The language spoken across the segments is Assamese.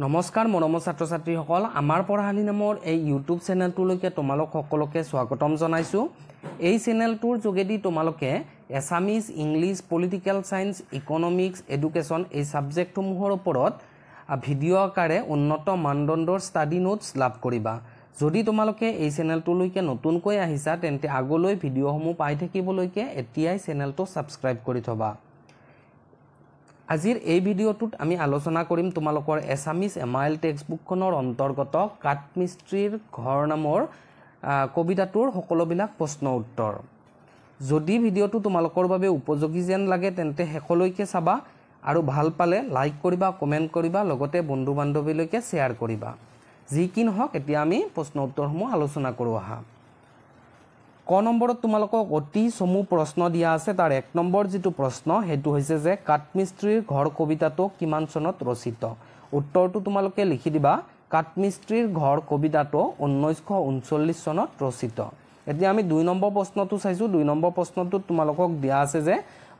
নমস্কাৰ মৰমৰ ছাত্ৰ ছাত্ৰীসকল আমাৰ পঢ়াশালী নামৰ এই ইউটিউব চেনেলটোলৈকে তোমালোক সকলোকে স্বাগতম জনাইছো। এই চেনেলটোৰ যোগেদি তোমালোকে Assamese, English, political science, economics, education এই সাবজেক্টসমূহৰ ওপৰত ভিডিঅ' আকাৰে উন্নত মানদণ্ডৰ ষ্টাডি নোটছ লাভ কৰিবা। যদি তোমালোকে এই চেনেলটোলৈকে নতুনকৈ আহিছা তেন্তে আগলৈ ভিডিঅ'সমূহ পাই থাকিবলৈকে এতিয়াই চেনেলটো সাবস্ক্ৰাইব কৰি থবা। আজিৰ এই ভিডিঅ'টোত আমি আলোচনা কৰিম তোমালোকৰ এছামিজ এমাইল টেক্সটবুকখনৰ অন্তৰ্গত কাঠমিস্ত্ৰীৰ ঘৰ নামৰ কবিতাটোৰ সকলোবিলাক প্ৰশ্ন উত্তৰ। যদি ভিডিঅ'টো তোমালোকৰ বাবে উপযোগী যেন লাগে তেন্তে শেষলৈকে চাবা আৰু ভাল পালে লাইক কৰিবা, কমেণ্ট কৰিবা, লগতে বন্ধু বান্ধৱীলৈকে শ্বেয়াৰ কৰিবা। যি কি নহওক এতিয়া আমি প্ৰশ্ন উত্তৰসমূহ আলোচনা কৰোঁ আহা। ক নম্বৰত তোমালোকক অতি চমু প্ৰশ্ন দিয়া আছে। তাৰ 1 নম্বৰ যেটো প্ৰশ্ন হেতু হৈছে যে কাঠমিস্ত্ৰীৰ ঘৰ কবিতাটো কিমান চনত ৰচিত। উত্তৰটো তোমালোকে লিখি দিবা। কাঠমিস্ত্ৰীৰ ঘৰ কবিতাটো 1939 চনত ৰচিত। এতিয়া আমি 2 নম্বৰ প্ৰশ্নটো চাইছো। 2 নম্বৰ প্ৰশ্নটোত তোমালোকক দিয়া আছে যে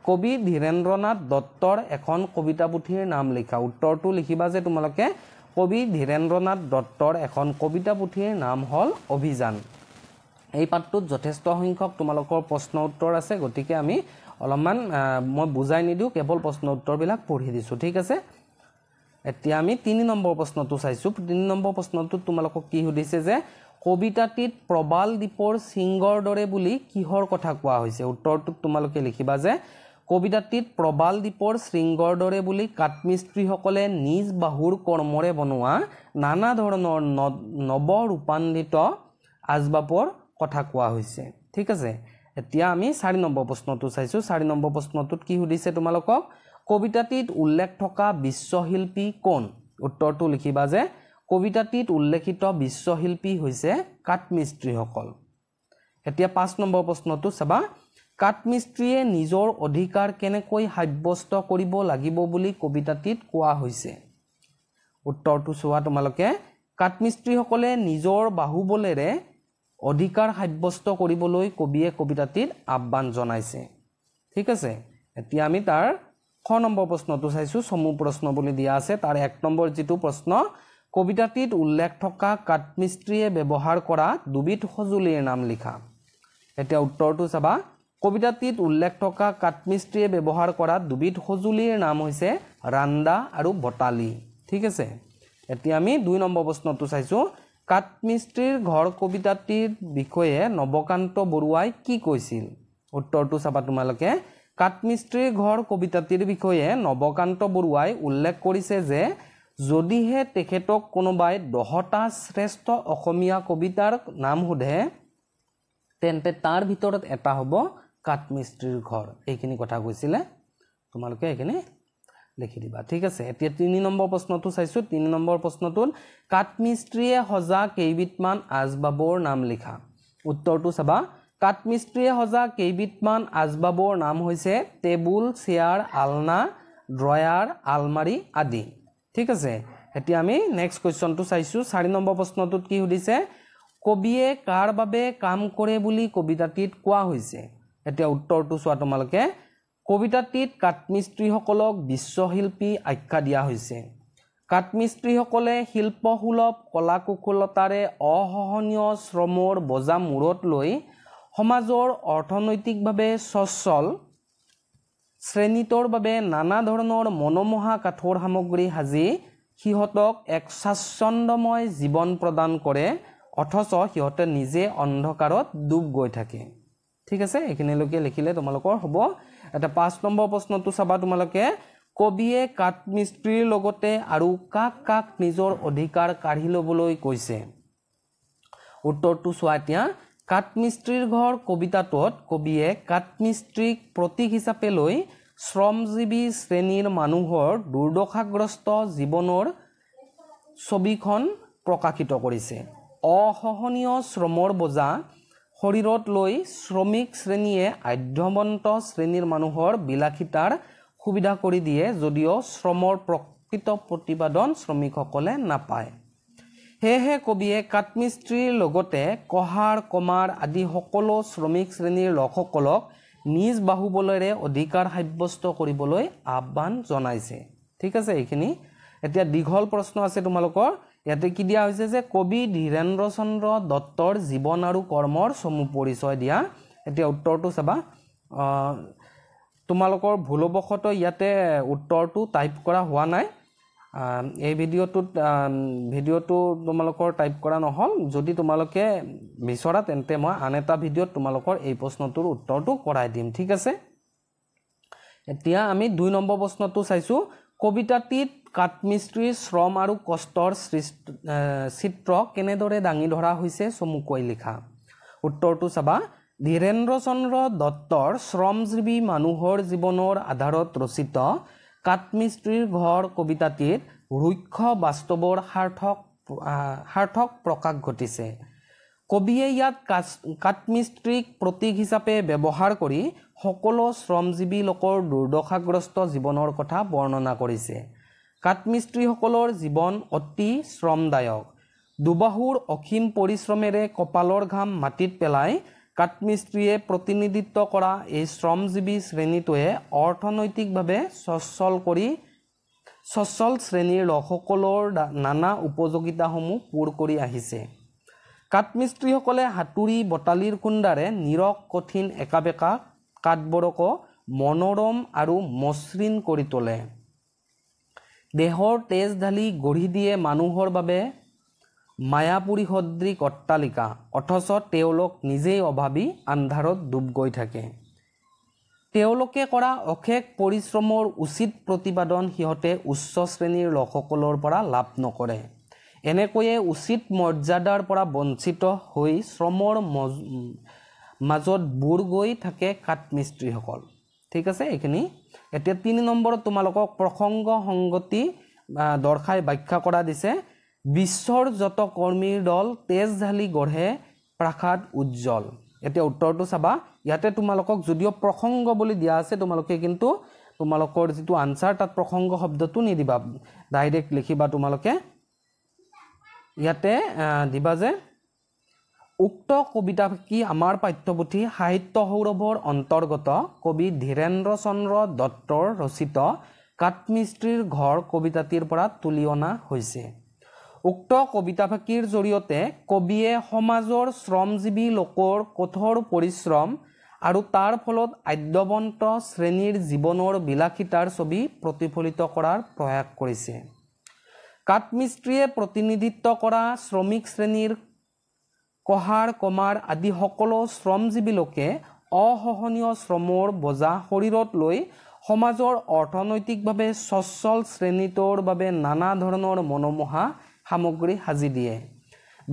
কবি ধীৰেন্দ্ৰনাথ দত্তৰ এখন কবিতা পুথিৰ নাম লিখা। উত্তৰটো লিখিবা যে তোমালোকে কবি ধীৰেন্দ্ৰনাথ দত্তৰ এখন কবিতা পুথিৰ নাম হ'ল অভিযান। এই পাঠটোত যথেষ্ট সংখ্যক তোমালোকৰ প্ৰশ্ন উত্তৰ আছে, গতিকে আমি অলপমান মই বুজাই নিদিও, কেৱল প্ৰশ্ন উত্তৰবিলাক পঢ়ি দিছো। ঠিক আছে, এতিয়া আমি 3 নম্বৰ প্ৰশ্নটো চাইছো। 3 নম্বৰ প্ৰশ্নটোত তোমালোকক কি সুধিছে যে কবিতাটিত প্ৰবাল দ্বীপৰ সিংহৰ দৰে বুলি কিহৰ কথা কোৱা হৈছে। উত্তৰটোত তোমালোকে লিখিবা যে কবিতাটিত প্ৰবাল দ্বীপৰ শৃংগৰ দৰে বুলি কাঠমিস্ত্ৰীসকলে নিজ বাহুৰ কৰ্মৰে বনোৱা নানা ধৰণৰ নৱ ৰূপান্বিত আচবাবৰ কথা কোৱা হৈছে। ঠিক আছে, এতিয়া আমি 4 নম্বৰ প্ৰশ্নটো চাইছো। 4 নম্বৰ প্ৰশ্নটোত কি সুধিছে তোমালোকক কবিতাটিত উল্লেখ থকা বিশ্বশিল্পী কোন। উত্তৰটো লিখিবা যে কবিতাটিত উল্লেখিত বিশ্বশিল্পী হৈছে কাঠমিস্ত্ৰীসকল। এতিয়া 5 নম্বৰ প্ৰশ্নটো চাবা। কাঠমিস্ত্ৰীয়ে নিজৰ অধিকাৰ কেনেকৈ সাব্যস্ত কৰিব লাগিব বুলি কবিতাটিত কোৱা হৈছে। উত্তৰটো চোৱা তোমালোকে কাঠমিস্ত্ৰীসকলে নিজৰ বাহুবলেৰে অধিকাৰ সাব্যস্ত কৰিবলৈ কবিয়ে কবিতাটিত আহ্বান জনাইছে। ঠিক আছে, এতিয়া আমি তাৰ 6 নম্বৰ প্ৰশ্নটো চাইছো। চমু প্ৰশ্ন বুলি দিয়া আছে। তাৰ 1 নম্বৰ যেটো প্ৰশ্ন কবিতাটিত উল্লেখ থকা কাঠমিস্ত্ৰীয়ে ব্যৱহাৰ কৰা দুবিধ সঁজুলিৰ নাম লিখা। এতিয়া উত্তৰটো চাবা। কবিতাটিত উল্লেখ থকা কাঠমিস্ত্ৰীয়ে ব্যৱহাৰ কৰা দুবিধ সঁজুলিৰ নাম হৈছে ৰান্দা আৰু বটালি। ঠিক আছে, এতিয়া আমি 2 নম্বৰ প্ৰশ্নটো চাইছো। কাঠমিস্ত্ৰীৰ ঘৰ কবিতাটিৰ বিষয়ে নৱকান্ত বৰুৱাই কি কৈছিল। উত্তৰটো চাবা তোমালোকে কাঠমিস্ত্ৰীৰ ঘৰ কবিতাটিৰ বিষয়ে নৱকান্ত বৰুৱাই উল্লেখ কৰিছে যে যদিহে তেখেতক কোনোবাই 10টা শ্ৰেষ্ঠ অসমীয়া কবিতাৰ নাম সোধে তেন্তে তাৰ ভিতৰত এটা হ'ব কাঠমিস্ত্ৰীৰ ঘৰ। এইখিনি কথা কৈছিলে, তোমালোকে এইখিনি লিখি দিবা। ঠিক আছে, এতিয়া 3 নম্বৰ প্ৰশ্নটো চাইছো। 3 নম্বৰ প্ৰশ্নটোত কাঠমিস্ত্ৰীয়ে সজা কেইবিধমান আচবাবৰ নাম লিখা। উত্তৰটো চাবা। কাঠমিস্ত্ৰীয়ে সজা কেইবিধমান আচবাবৰ নাম হৈছে টেবুল, চেয়াৰ, আলনা, ড্ৰয়াৰ, আলমাৰি আদি। ঠিক আছে, এতিয়া আমি নেক্সট কুৱেশ্যনটো চাইছো। 4 নম্বৰ প্ৰশ্নটোত কি সুধিছে কবিয়ে কাৰ বাবে কাম কৰে বুলি কবিতাটিত কোৱা হৈছে। এতিয়া উত্তৰটো চোৱা তোমালোকে কবিতাটিত কাঠমিস্ত্ৰীসকলক বিশ্বশিল্পী আখ্যা দিয়া হৈছে। কাঠমিস্ত্ৰীসকলে শিল্পসুলভ কলা কুশলতাৰে অসহনীয় শ্ৰমৰ বজা মূৰত লৈ সমাজৰ অৰ্থনৈতিকভাৱে সচ্ছল শ্ৰেণীটোৰ বাবে নানা ধৰণৰ মনোমোহা কাঠৰ সামগ্ৰী সাজি সিহঁতক এক স্বাচ্ছন্দ্যময় জীৱন প্ৰদান কৰে, অথচ সিহঁতে নিজে অন্ধকাৰত ডুব গৈ থাকে। ঠিক আছে, এইখিনিলৈকে লিখিলে তোমালোকৰ হ'ব। এটা 5 নম্বৰ প্ৰশ্নটো চাবা তোমালোকে কবিয়ে কাঠমিস্ত্ৰীৰ লগতে আৰু কাক কাক নিজৰ অধিকাৰ কাঢ়ি ল'বলৈ কৈছে। উত্তৰটো চোৱা এতিয়া কাঠমিস্ত্ৰীৰ ঘৰ কবিতাটোত কবিয়ে কাঠমিস্ত্ৰীক প্ৰতীক হিচাপে লৈ শ্ৰমজীৱী শ্ৰেণীৰ মানুহৰ দুৰ্দশাগ্ৰস্ত জীৱনৰ ছবিখন প্ৰকাশিত কৰিছে। অসহনীয় শ্ৰমৰ বজা শৰীৰত লৈ শ্ৰমিক শ্ৰেণীয়ে আধ্যবন্ত শ্ৰেণীৰ মানুহৰ বিলাসিতাৰ সুবিধা কৰি দিয়ে, যদিও শ্ৰমৰ প্ৰকৃত প্ৰতিপাদন শ্ৰমিকসকলে নাপায়। সেয়েহে কবিয়ে কাঠমিস্ত্ৰীৰ লগতে কহাৰ, কমাৰ আদি সকলো শ্ৰমিক শ্ৰেণীৰ লোকসকলক নিজ বাহুবলেৰে অধিকাৰ সাব্যস্ত কৰিবলৈ আহ্বান জনাইছে। ঠিক আছে, এইখিনি এতিয়া দীঘল প্ৰশ্ন আছে তোমালোকৰ ইয়াতে কি দিয়া হৈছে যে কবি ধীৰেন্দ্ৰ চন্দ্ৰ দত্তৰ জীৱন আৰু কৰ্মৰ চমু পৰিচয় দিয়া এতিয়া উত্তৰটো চাবা তোমালোকৰ ভুলবশত ইয়াতে উত্তৰটো টাইপ কৰা হোৱা নাই এই ভিডিঅ'টো তোমালোকৰ টাইপ কৰা নহল যদি তোমালোকে বিচৰা তেন্তে মই আন এটা ভিডিঅ'ত তোমালোকৰ এই প্ৰশ্নটোৰ উত্তৰটো কৰাই দিম ঠিক আছে এতিয়া আমি 2 নম্বৰ প্ৰশ্নটো চাইছো কবিতাটিত কাঠমিস্ত্ৰীৰ শ্ৰম আৰু কষ্টৰ চিত্ৰ কেনেদৰে দাঙি ধৰা হৈছে চমুকৈ লিখা উত্তৰটো চাবা ধীৰেন্দ্ৰ চন্দ্ৰ দত্তৰ শ্ৰমজীৱী মানুহৰ জীৱনৰ আধাৰত ৰচিত কাঠমিস্ত্ৰীৰ ঘৰ কবিতাটিত ৰুক্ষ বাস্তৱৰ সাৰ্থক প্ৰকাশ ঘটিছে কবিয়ে ইয়াত কাঠমিস্ত্ৰীক প্ৰতীক হিচাপে ব্যৱহাৰ কৰি সকলো শ্ৰমজীৱী লোকৰ দুৰ্দশাগ্ৰস্ত জীৱনৰ কথা বৰ্ণনা কৰিছে কাঠমিস্ত্ৰীসকলৰ জীৱন অতি শ্ৰমদায়ক দুবাহুৰ অসীম পৰিশ্ৰমেৰে কপালৰ ঘাম মাটিত পেলাই কাঠমিস্ত্ৰীয়ে প্ৰতিনিধিত্ব কৰা এই শ্ৰমজীৱী শ্ৰেণীটোৱে অৰ্থনৈতিকভাৱে সচ্ছল শ্ৰেণীৰ লোকসকলৰ নানা উপযোগিতাসমূহ পূৰ কৰি আহিছে কাঠমিস্ত্ৰীসকলে হাতুৰি বটালিৰ খুন্দাৰে নিৰক কঠিন একাবেকা কাঠবোৰক মনোৰম আৰু মসৃণ কৰি তোলে দেহৰ তেজ ঢালি গঢ়ি দিয়ে মানুহৰ বাবে মায়াপুৰী সদৃশ অট্টালিকা অথচ তেওঁলোক নিজেই অভাৱী আন্ধাৰত ডুব গৈ থাকে তেওঁলোকে কৰা অশেষ পৰিশ্ৰমৰ উচিত প্ৰতিপাদন সিহঁতে উচ্চ শ্ৰেণীৰ লোকসকলৰ পৰা লাভ নকৰে এনেকৈয়ে উচিত মৰ্যাদাৰ পৰা বঞ্চিত হৈ শ্ৰমৰ মাজত বুৰ গৈ থাকে কাঠমিস্ত্ৰীসকল ঠিক আছে এইখিনি এতিয়া 3 নম্বৰত তোমালোকক প্ৰসংগ সংগতি দৰ্শাই ব্যাখ্যা কৰা দিছে বিশ্বৰ যত কৰ্মীৰ দল তেজ ঢালি গঢ়ে প্ৰাসাদ উজ্জ্বল এতিয়া উত্তৰটো চাবা ইয়াতে তোমালোকক যদিও প্ৰসংগ বুলি দিয়া আছে তোমালোকে কিন্তু তোমালোকৰ যেটো আনসাৰ তাত প্ৰসংগ শব্দটো নিদিবা ডাইৰেক্ট লিখিবা তোমালোকে ইয়াতে দিবা যে উক্ত কবিতা কি আমাৰ পাঠ্যপুথি সাহিত্য সৌৰভৰ অন্তৰ্গত কবি ধীৰেন্দ্ৰ চন্দ্ৰ দত্তৰ ৰচিত কাঠমিস্ত্ৰীৰ ঘৰ কবিতাটিৰ পৰা তুলি অনা হৈছে উক্ত কবিতাফাঁকিৰ জৰিয়তে কবিয়ে সমাজৰ শ্ৰমজীৱী লোকৰ কঠোৰ পৰিশ্ৰম আৰু তাৰ ফলত আদ্যবন্ত শ্ৰেণীৰ জীৱনৰ বিলাসিতাৰ ছবি প্ৰতিফলিত কৰাৰ প্ৰয়াস কৰিছে কাঠমিস্ত্ৰীয়ে প্ৰতিনিধিত্ব কৰা শ্ৰমিক শ্ৰেণীৰ কহাৰ কমাৰ আদি সকলো শ্ৰমজীৱী লোকে অসহনীয় শ্ৰমৰ বোজা শৰীৰত লৈ সমাজৰ অৰ্থনৈতিকভাৱে সচ্ছল শ্ৰেণীটোৰ বাবে নানা ধৰণৰ মনোমোহা সামগ্ৰী সাজি দিয়ে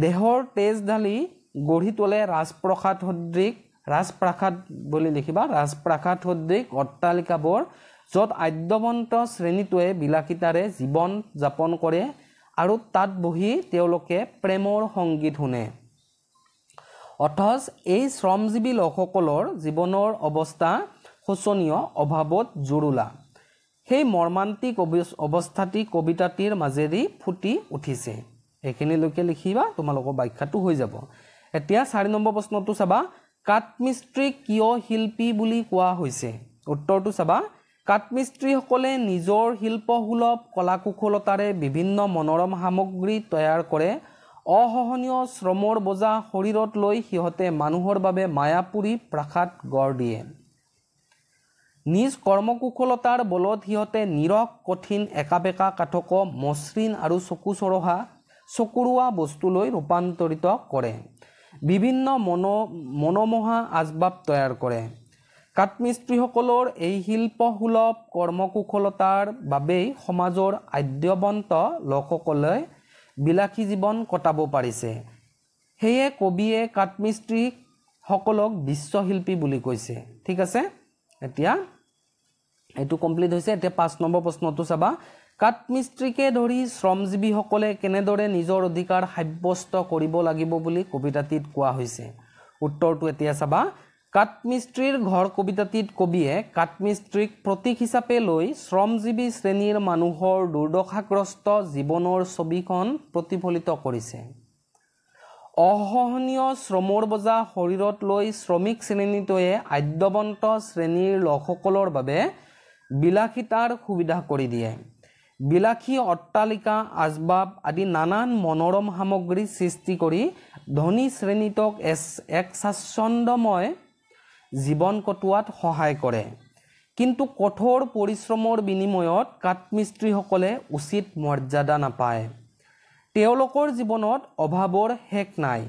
দেহৰ তেজ ঢালি গঢ়ি তোলে ৰাজপ্ৰাসাদ বুলি লিখিবা ৰাজপ্ৰাসাদ সদৃশ অট্টালিকাবোৰ য'ত আদ্যবন্ত শ্ৰেণীটোৱে বিলাসিতাৰে জীৱন যাপন কৰে আৰু তাত বহি তেওঁলোকে প্ৰেমৰ সংগীত শুনে অথচ এই শ্ৰমজীৱী লোকসকলৰ জীৱনৰ অৱস্থা শোচনীয় অভাৱত জুৰুলা সেই মৰ্মান্তিক অৱস্থাটি কবিতাটিৰ মাজেদি ফুটি উঠিছে এইখিনিলৈকে লিখিবা তোমালোকৰ ব্যাখ্যাটো হৈ যাব এতিয়া 4 নম্বৰ প্ৰশ্নটো চাবা কাঠমিস্ত্ৰীক কিয় শিল্পী বুলি কোৱা হৈছে উত্তৰটো চাবা কাঠমিস্ত্ৰীসকলে নিজৰ শিল্পসুলভ কলাকুশলতাৰে বিভিন্ন মনোৰম সামগ্ৰী তৈয়াৰ কৰে অসহনীয় শ্ৰমৰ বোজা শৰীৰত লৈ সিহঁতে মানুহৰ বাবে মায়াপুৰী প্ৰাসাদ গঢ় দিয়ে নিজ কৰ্মকুশলতাৰ বলত সিহঁতে নিৰক কঠিন একাবেকা কাঠক মসৃণ আৰু চকুৰোৱা বস্তুলৈ ৰূপান্তৰিত কৰে বিভিন্ন মনোমোহা আচবাব তৈয়াৰ কৰে কাঠমিস্ত্ৰীসকলৰ এই শিল্পসুলভ কৰ্মকুশলতাৰ বাবেই সমাজৰ আদ্যবন্ত লোকসকলে বিলাসী জীৱন কটাব পাৰিছে সেয়ে কবিয়ে কাঠমিস্ত্ৰীসকলক বিশ্বশিল্পী বুলি কৈছে ঠিক আছে এতিয়া এটো কমপ্লিট হৈছে এতিয়া 5 নম্বৰ প্ৰশ্নটো চাবা কাঠমিস্ত্ৰীকে ধৰি শ্ৰমজীৱীসকলে কেনেদৰে নিজৰ অধিকাৰ সাব্যস্ত কৰিব লাগিব বুলি কবিতাটিত কোৱা হৈছে উত্তৰটো এতিয়া চাবা কাঠমিস্ত্ৰীৰ ঘৰ কবিতাটিত কবিয়ে কাঠমিস্ত্ৰীক প্ৰতীক হিচাপে লৈ শ্ৰমজীৱী শ্ৰেণীৰ মানুহৰ দুৰ্দশাগ্ৰস্ত জীৱনৰ ছবিখন প্ৰতিফলিত কৰিছে অসহনীয় শ্ৰমৰ বোজা শৰীৰত লৈ শ্ৰমিক শ্ৰেণীটোৱে আদ্যবন্ত শ্ৰেণীৰ লোকসকলৰ বাবে বিলাসিতাৰ সুবিধা কৰি দিয়ে বিলাসী অট্টালিকা আচবাব আদি নানান মনোৰম সামগ্ৰী সৃষ্টি কৰি ধনী শ্ৰেণীতক এক স্বাচ্ছন্দ্যময় জীৱন কটোৱাত সহায় কৰে কিন্তু কঠোৰ পৰিশ্ৰমৰ বিনিময়ত কাঠমিস্ত্ৰীসকলে উচিত মৰ্যাদা নাপায় তেওঁলোকৰ জীৱনত অভাৱৰ শেষ নাই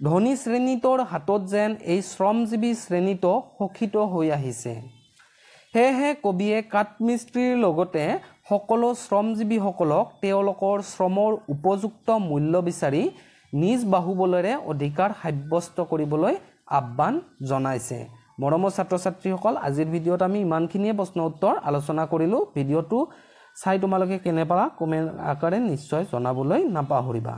ধনী শ্ৰেণীটোৰ হাতত যেন এই শ্ৰমজীৱী শ্ৰেণীটো শোষিত হৈ আহিছে সেয়েহে কবিয়ে কাঠমিস্ত্ৰীৰ লগতে সকলো শ্ৰমজীৱীসকলক তেওঁলোকৰ শ্ৰমৰ উপযুক্ত মূল্য বিচাৰি নিজ বাহুবলেৰে অধিকাৰ সাব্যস্ত কৰিবলৈ আহ্বান জনাইছে মৰমৰ ছাত্ৰ ছাত্ৰীসকল আজিৰ ভিডিঅ'ত আমি ইমানখিনিয়ে প্ৰশ্ন উত্তৰ আলোচনা কৰিলোঁ ভিডিঅ'টো চাই তোমালোকে কেনে পালা কমেণ্ট আকাৰে নিশ্চয় জনাবলৈ নাপাহৰিবা